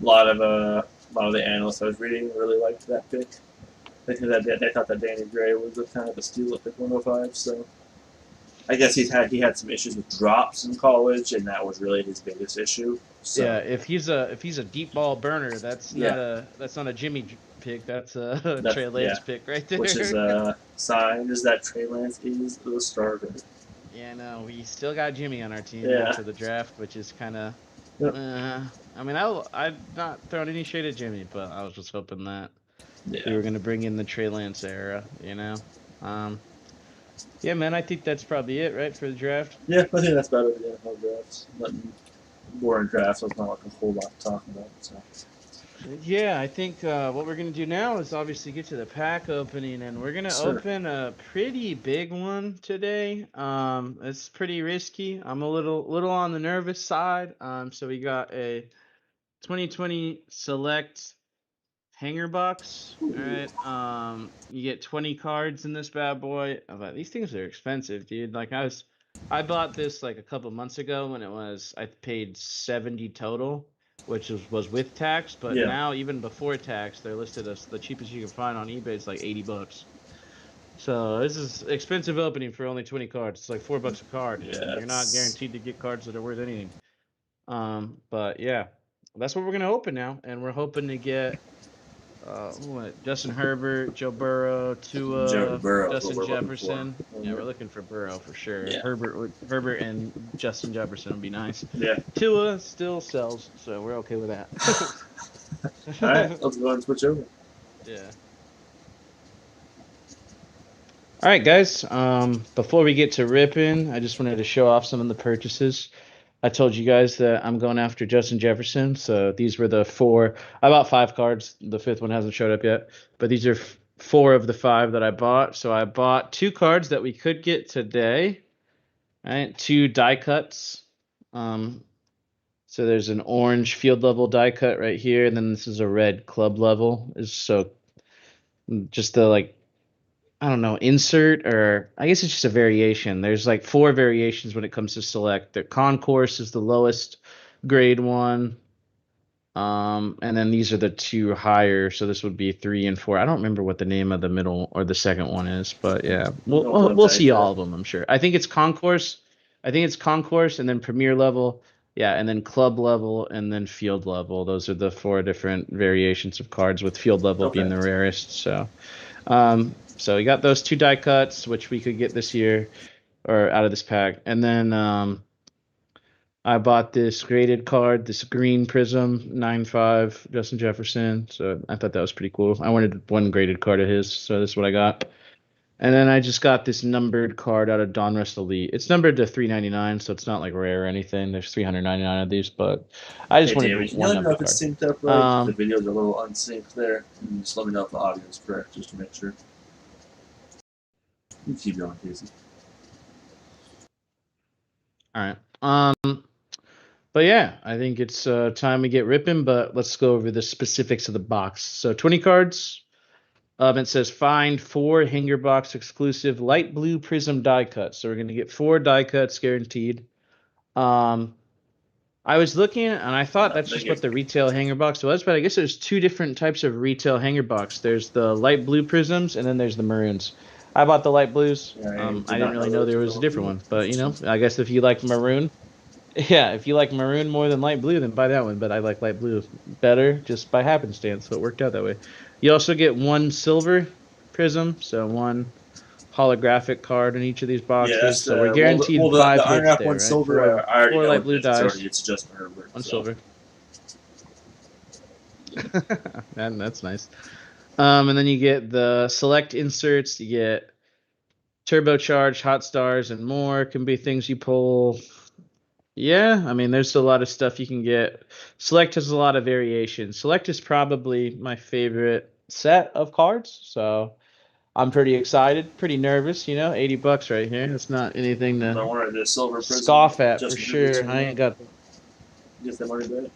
a lot of the analysts I was reading really liked that pick. They thought that Danny Gray was a kind of a steal at pick 105. So I guess he had some issues with drops in college, and that was really his biggest issue. Yeah, So if he's a deep ball burner, yeah, that's not a Jimmy pick. That's a that Trey yeah, Lance pick right which is there. a sign is that Trey Lance is the starter. Yeah, no, we still got Jimmy on our team Yeah. after the draft, which is kind of. Yep. I mean, I've not thrown any shade at Jimmy, but I was just hoping that we Yeah. were gonna bring in the Trey Lance era, you know. Um, yeah, man, I think that's probably it, right, for the draft. Yeah, I think that's better than the NFL drafts. Nothing boring drafts. So it's not like a whole lot to talk about. So Yeah, I think what we're gonna do now is obviously get to the pack opening, and we're gonna sure. open a pretty big one today. It's pretty risky. I'm a little on the nervous side. So we got a 2020 select hanger box. All Ooh. right. You get 20 cards in this bad boy. But these things are expensive, dude. Like I bought this like a couple months ago when I paid 70 total, which was with tax. But Yeah. now even before tax, they're listed as the cheapest you can find on eBay is like $80. So this is expensive opening for only 20 cards. It's like $4 a card, and Yeah. you're not guaranteed to get cards that are worth anything. But yeah, that's what we're gonna open now, and we're hoping to get Justin Herbert, Joe Burrow, Joe Tua, Burrow is what Justin we're looking for. Jefferson. Yeah, we're looking for Burrow for sure. Yeah. Herbert and Justin Jefferson would be nice. Yeah. Tua still sells, so we're okay with All right, that. let's go ahead and switch over. Yeah. All right, guys. Before we get to ripping, I just wanted to show off some of the purchases. I told you guys that I'm going after Justin Jefferson. So these were the 4. I bought 5 cards. The 5th one hasn't showed up yet. But these are 4 of the 5 that I bought. So I bought 2 cards that we could get today. Right, 2 die cuts. So there's an orange field level die cut right here, and then this is a red club level. Is so just the like I don't know, insert, or I guess it's just a variation. There's like 4 variations when it comes to select. The concourse is the lowest grade one. And then these are the 2 higher, so this would be 3 and 4. I don't remember what the name of the middle or the second one is, but yeah, we'll Don't we'll, love we'll die see all cut. of them, I'm sure. I think it's concourse. I think it's concourse and then premier level, yeah, and then club level and then field level. Those are the 4 different variations of cards, with field level being Okay. the rarest. So we got those 2 die cuts, which we could get this year or out of this pack, and then I bought this graded card, this green prism 9.5 Justin Jefferson. So I thought that was pretty cool. I wanted 1 graded card of his, so this is what I got. And then I just got this numbered card out of Donruss Elite. It's numbered to 399, so it's not like rare or anything. There's 399 of these, but I just Hey, wanted David, can you 1 let me know numbered if it's card. synced up right? Because the videos are a little unsynced there. And just let me know if the audio is correct, just to make sure. You keep going, Casey. All right. But yeah, I think it's time we get ripping. But let's go over the specifics of the box. So 20 cards. It says find 4 hanger box exclusive light blue prism die cuts. So we're gonna get 4 die cuts guaranteed. Um, I was looking and I thought that's just what the retail hanger box was, but I guess there's 2 different types of retail hanger box. There's the light blue prisms and then there's the maroons. I bought the light blues. Yeah, I did I didn't not know really there know was there a was a little different deal. one, but Interesting. I guess if you like maroon, yeah, if you like maroon more than light blue, then buy that one. But I like light blue better just by happenstance, so it worked out that way. You also get 1 silver prism, so 1 holographic card in each of these Yeah, boxes. that's So we're the well guaranteed the 5 Iron hits Rock there, one right? silver. I already Four know light what it blue is. It's already dice, it's Justin Herbert. 1 So silver. And that's nice. And then you get the select inserts. You get turbocharged, hot stars, and more. Can be things you pull. Yeah, I mean, there's a lot of stuff you can get. Select has a lot of variations. Select is probably my favorite set of cards, so I'm pretty excited, pretty nervous. $80 right here. It's not anything no to wonder the silver prism scoff at for Justin Herbert's sure. coming I up. ain't got Get that money back.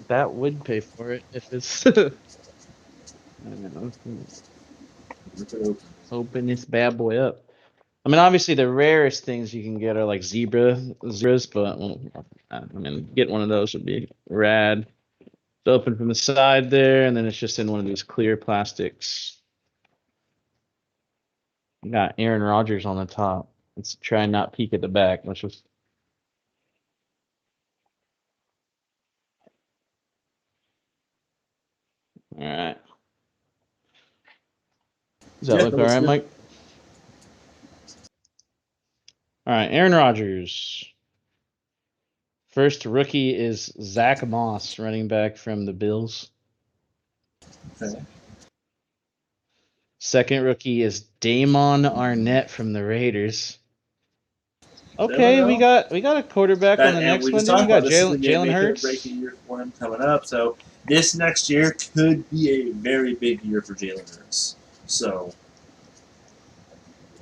that would pay for it if it's. I don't know. Rip it open. Open this bad boy up. I mean, obviously, the rarest things you can get are like zebras, but I mean, get one of those would be rad. It's open from the side there, and then it's just in one of these clear plastics. You got Aaron Rodgers on the top. Let's try and not peek at the back, which was all right. Does that Yeah, look that all looks right, good. Mike? All right, Aaron Rodgers. First rookie is Zach Moss, running back from the Bills. Okay. Second rookie is Damon Arnett from the Raiders. Never Okay, we know. got we got a quarterback on the And next we one. just Then we talked got about this is a Jalen make it or break a Hurts. year for him coming up. So this next year could be a very big year for Jalen Hurts. So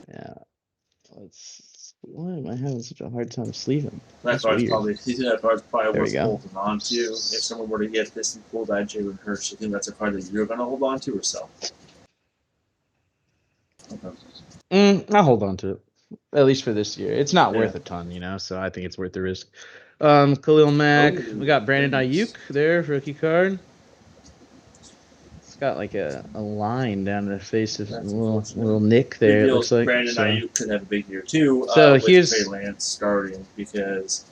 Yeah, let's. Why am I having such a hard time sleeving? that That's card's weird. probably that card's probably There we worth go. holding on to. If someone were to get this and pull that Jalen Hurts, you think that's a card that you're gonna hold on to or sell? Okay. I'll hold on to it, at least for this year. It's not Yeah. worth a ton, so I think it's worth the risk. Khalil Mack. We Oh, got Brandon very nice. Ayuk there, rookie card. It's got like a line down the face of a That's little unfortunate. nick Big there. It deal. looks like Brandon so. Ayuk could have a big year too So with Trey here's Lance starting because,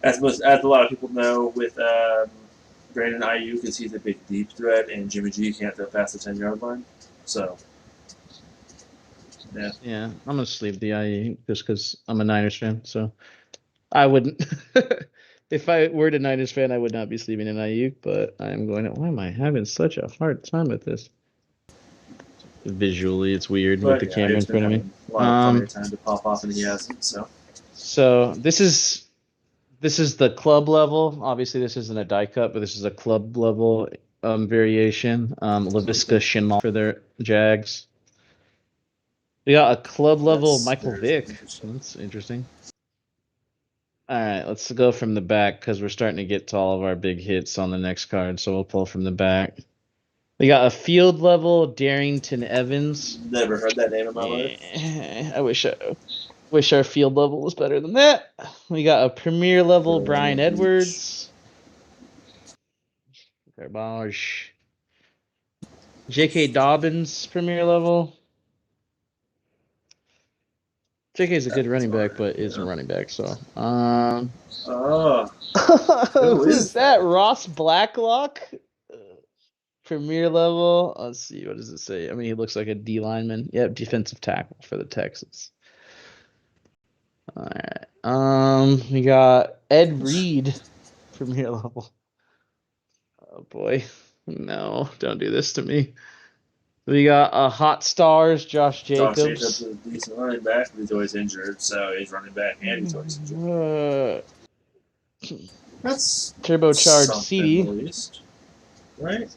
as a lot of people know, with Brandon Ayuk is he's a big deep threat, and Jimmy G can't throw past the 10-yard line. So yeah, yeah. I'm gonna sleeve the IE just because I'm a Niners fan. So I wouldn't. If I were a Niners fan, I would not be sleeping in Ayuk, but I'm going to. Why am I having such a hard time with this? Visually, it's weird with but the yeah, camera in Ayuk's been front of me. having a lot of plenty of time to pop off, and he hasn't. So this is the club level. Obviously, this isn't a die cut, but this is a club level variation. LaVisca Chenault for their Jags. We got a club level That's Michael very Vick. interesting. That's interesting. All right, let's go from the back because we're starting to get to all of our big hits on the next card. So we'll pull from the back. We got a field level Darrington Evans. Never heard that name in my life. Yeah, I wish our field level was better than that. We got a premier level Brian Edwards. Garbage. J.K. Dobbins premier level. J.K.'s a good running back, but isn't a running back. So, Oh, who who's is that? that? Ross Blacklock. Premier level. Let's see. What does it say? I mean, he looks like a D lineman. Yep, defensive tackle for the Texans. All right. We got Ed Reed, premier level. Oh boy, no! Don't do this to me. We got Hot Stars, Josh Josh Jacobs Jacobs. is a decent running back, but he's always injured, so he's running back and he's always injured. That's Turbocharged something at CD. least, right?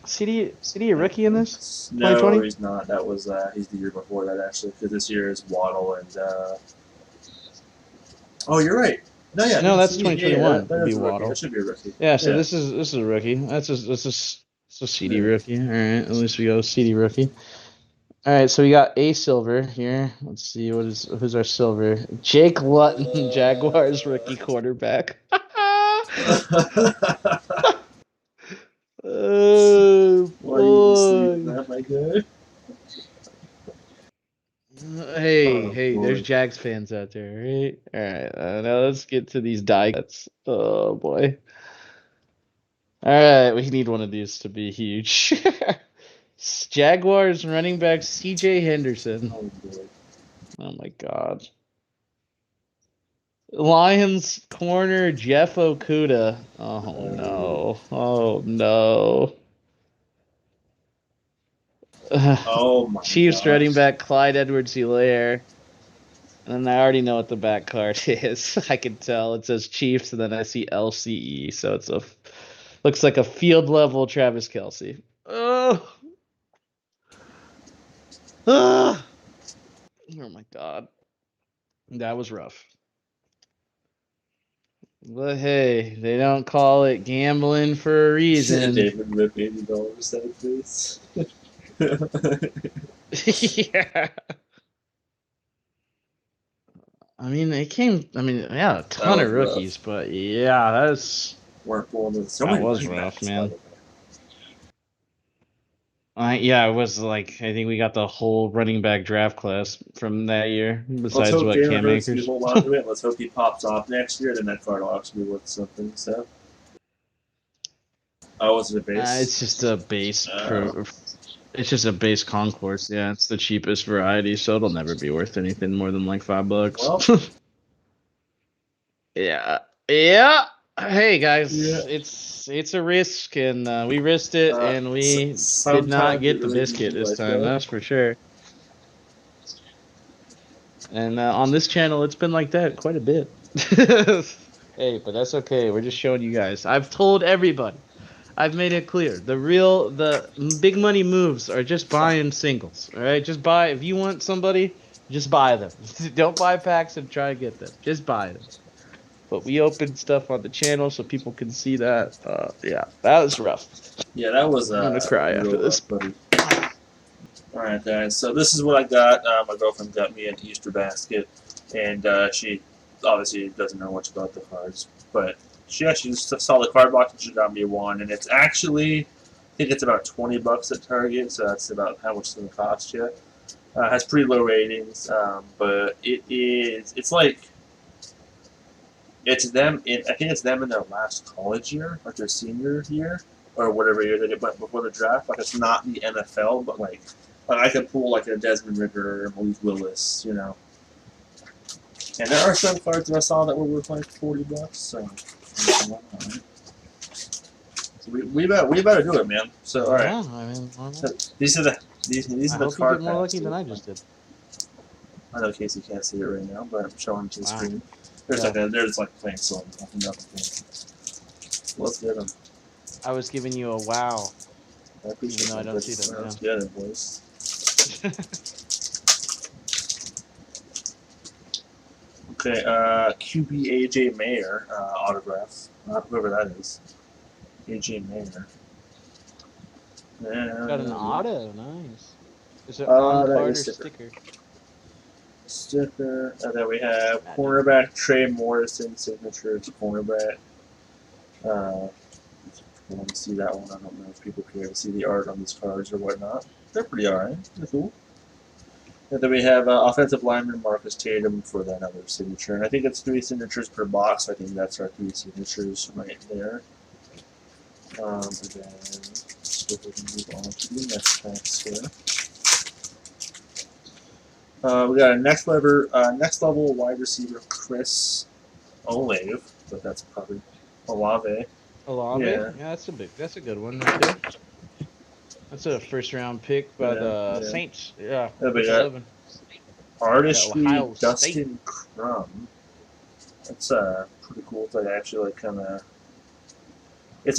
CD a rookie in this? No, 2020? he's not. That was he's the year before that actually, because this year is Waddle and. Oh, you're right. No, yeah, No, that's CD. 2021. Yeah, that Would be is a rookie. Waddle. That should be a rookie. Yeah, so this is a rookie. That's a CD Yeah. rookie. All right, at least we go CD rookie. All right, so we got a silver here. Let's see who's our silver. Jake Luton, Jaguars rookie quarterback. Oh Why are you sleeping boy. that, my guy? Hey, Boy. there's Jags fans out there, right? All right, now let's get to these die cuts. Oh boy. All right, we need one of these to be huge. Jaguars running back C.J. Henderson. Oh boy. Oh my God. Lions corner Jeff Okuda. Oh no. Oh no. Oh my Chiefs god. running back Clyde Edwards-Helaire. And I already know what the back card is. I can tell. It says Chiefs, and then I see LCE. So looks like a field level Travis Kelce. Oh. Oh my God. That was rough. But hey, they don't call it gambling for a reason. David ripped $80 out of face. Yeah. I mean, yeah, a ton of rookies, rough. but yeah, that was rough, man. Yeah, it was like I think we got the whole running back draft class from that year, Let's besides hope what Jalen Cam Hurts can Akers. hold on to it. Let's hope he pops off next year. Then that card will actually be worth something. So, was it a base? It's just a base. It's just a base concourse. Yeah, it's the cheapest variety, so it'll never be worth anything more than like $5. Well, yeah. Hey guys, yeah. it's a risk, and we risked it, and we did not get the biscuit this time. That's for sure. And on this channel, it's been like that quite a bit. Hey, but that's okay. We're just showing you guys. I've told everybody. I've made it clear. The big money moves are just buying singles. All right, just buy. If you want somebody, just buy them. Don't buy packs and try to get them. Just buy them. But we opened stuff on the channel so people can see that. Yeah, that was rough. Yeah, that was. I'm gonna cry after this. Buddy. All right, guys. So this is what I got. My girlfriend got me an Easter basket, and she obviously doesn't know much about the cards, but she actually just saw the card box and she got me one, and it's actually, I think it's about $20 at Target, so that's about how much it's going to cost you. Has pretty low ratings, but it's like, it's them. I think it's them in their last college year, like their senior year, or whatever year they went before the draft. Like it's not the NFL, but like I could pull like a Desmond Ritter or Malik Willis, you know. And there are some cards that I saw that were worth like $40. So we better do it, man. So all right. Yeah, I mean, These are the card you get more packs. lucky than I just did. I know Casey can't see it right now, but I'm showing to the screen. There's Yeah. there's like plain silver, nothing fancy. Let's get them. I was giving you a wow, I even appreciate though I that, don't but see them. let's get it, boys. Okay, QB AJ Mayer autograph. Whoever that is. AJ Mayer. Got an auto. Nice. Is it on That card is or sticker. sticker? Sticker. And then we have Magic. cornerback Trey Morrison signature to cornerback. I want to see that one. I don't know if people care to see the art on these cards or whatnot. They're pretty alright. They're cool. And then we have offensive lineman Marcus Tatum for that other signature. And I think it's 3 signatures per box. So I think that's our 3 signatures right there. And then let's go ahead and move on to the next packs here. We got a next level wide receiver Chris Olave, but that's probably Olave. Olave? Yeah, Yeah, that's a good one right there. That's a first round pick by yeah, the yeah. Saints. Yeah, We pick got 11. Yeah, artistry Ohio State. Dustin Crum. That's pretty cool. It's like actually like kind of. It's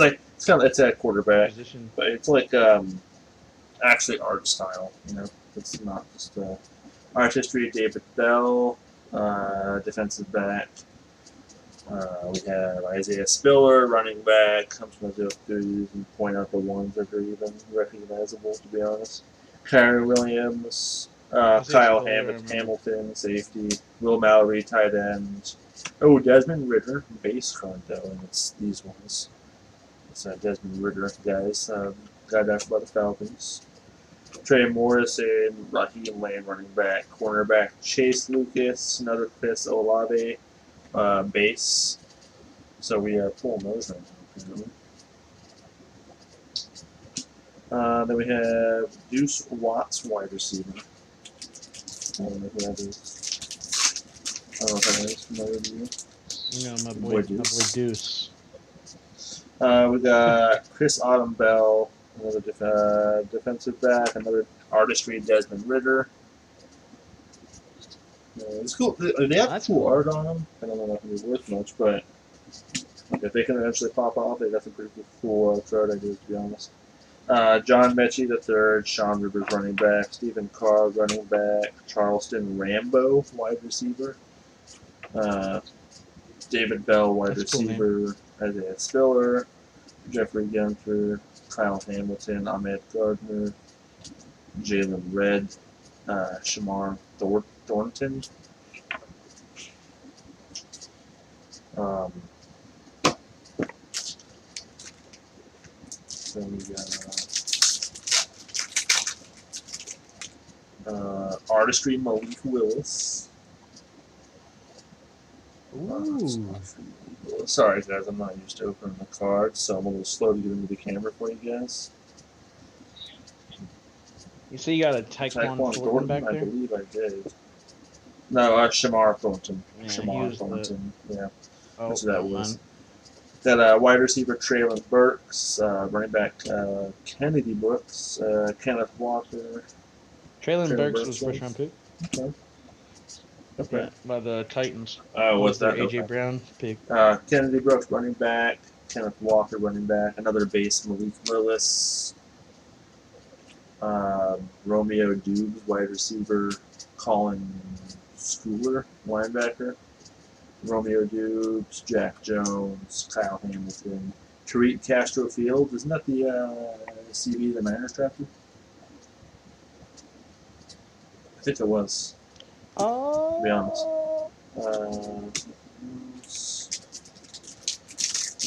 a quarterback, Position. but it's like actually art style. You know, it's not just artistry. David Bell, defensive back. We have Isaiah Spiller, running back. I'm trying to do and point out the ones that are even recognizable, to be honest. Kyron Williams, Isaiah Kyle Spiller, I remember. Hamilton, safety. Will Mallory, tight end. Oh, Desmond Ritter, base card, though, and it's these ones. It's Desmond Ritter, guys. Guy drafted by the Falcons. Trey Morrison, Raheem Lane, running back. Cornerback, Chase Lucas, another Chris Olave, base. So we are pulling those right now. Then we have Deuce Watts, wide receiver. I don't know who that is. I don't know if that is familiar to you. You know, The boy my boy Deuce. Deuce. We got Chris Autumn Bell, another defensive back, another artistry Desmond Ritter. It's cool. They have That's cool cool. art on them. I don't know if it's worth much, but if they can eventually pop off, that's a pretty cool card idea, to be honest. John Mechie the third, Sean Rivers running back, Stephen Carr running back, Charleston Rambo wide receiver, David Bell wide That's a cool name. receiver, Isaiah Spiller, Jeffrey Gunther, Kyle Hamilton, Ahmed Gardner, Jalen Red, Shamar Thornton. So we got artistry Malik Willis. Ooh. Sorry guys, I'm not used to opening the cards, so I'm a little slow to get into the camera for you guys. You see, you got a Taekwon Thornton back I there? believe I did. No, Shamar Thornton. Yeah, he Shamar was the. Thornton. Yeah, Oh, that's what that never was. mind. Got wide receiver Traylon Burks, running back Kennedy Brooks, Kenneth Walker. Traylon Traylon Burks Burks, was first right? round pick. Okay. Okay. Yeah, by the Titans. Oh, He what's was their that? AJ Okay. Brown pick. Kennedy Brooks, running back. Kenneth Walker, running back. Another base, Malik Willis. Romeo Dubes, wide receiver. Colin Schooler, linebacker. Romeo Dubes, Jack Jones, Kyle Hamilton. Tariq Castro Field. Isn't that the CB the Niners drafted? I think it was, to be honest. Oh.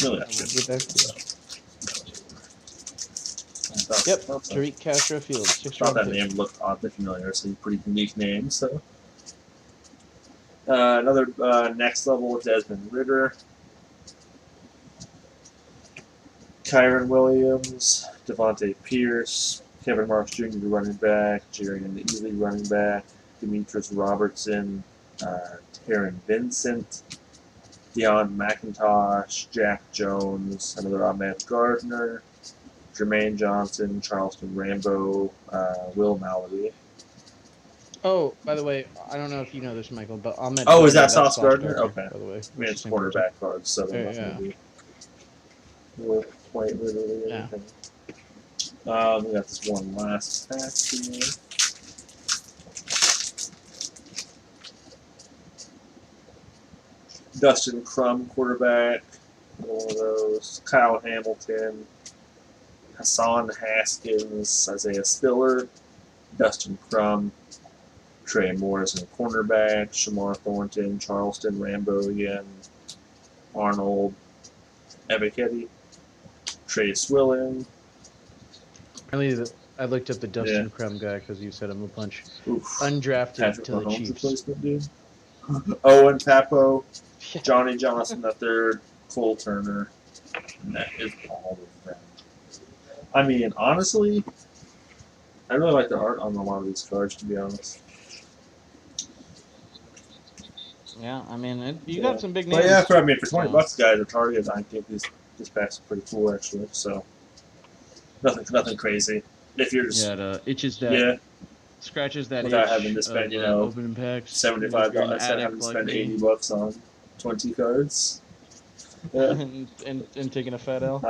Really, Yeah, that's we'll good. get back to it. Yep, Thought Tariq Castro Field, sixth thought round that pick. name looked oddly familiar. It's a pretty unique name. So another next level Desmond Ritter, Kyron Williams, Devontae Pierce, Kevin Marks Jr. running back, Jarian Ely running back, Demetrius Robertson, Taryn Vincent, Deion McIntosh, Jack Jones, another Ahmed Gardner, Jermaine Johnson, Charleston Rambo, Will Mallory. Oh, by the way, I don't know if you know this, Michael, but Ahmed Oh, is Gardner, that that's Sauce Sauce Gardner? Gardner, Okay. by the way. I mean, It's the it's same person. quarterback cards, so there must Yeah. be. Well, quite literally Yeah. anything. We got this one last pack here. Dustin Crum, quarterback. One of those. Kyle Hamilton. Hassan Haskins. Isaiah Spiller. Dustin Crum. Trey Morrison, cornerback. Shamar Thornton. Charleston Rambo again. Arnold. Ebiketie. Trey Swilling. Apparently, I looked up the Yeah. Dustin Crum guy because you said him a bunch. Oof. Undrafted Patrick to the Mahomes Chiefs. replacement, dude. Owen Papo. Johnny Johnson III. Cole Turner. And that is all of them. I mean, honestly, I really like the art on a lot of these cards, to be honest. Yeah, I mean, you Yeah. got some big But names. yeah, for $20 so. guys at Target, I think this pack's pretty cool actually. So nothing crazy. If you're just Yeah, it itches that, yeah, scratches that without having itch to spend of opening packs. And if you're an $75, instead of having addict to like spend me, $80 on 20 cards. Yeah. and taking a fat L.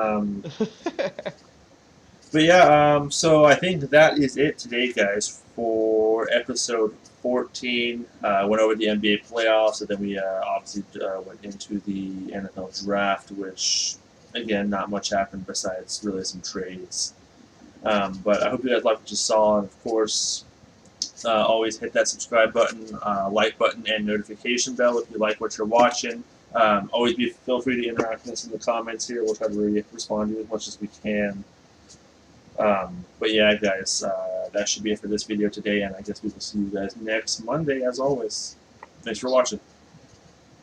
But yeah, so I think that is it today, guys, for episode 14. Went over the NBA playoffs, and then we obviously went into the NFL draft, which, again, not much happened besides really some trades. But I hope you guys liked what you saw, and of course, always hit that subscribe button, like button, and notification bell if you like what you're watching. Always feel free to interact with us in the comments here. We'll try to respond to you as much as we can. But yeah, guys, that should be it for this video today, and I guess we will see you guys next Monday, as always. Thanks for watching.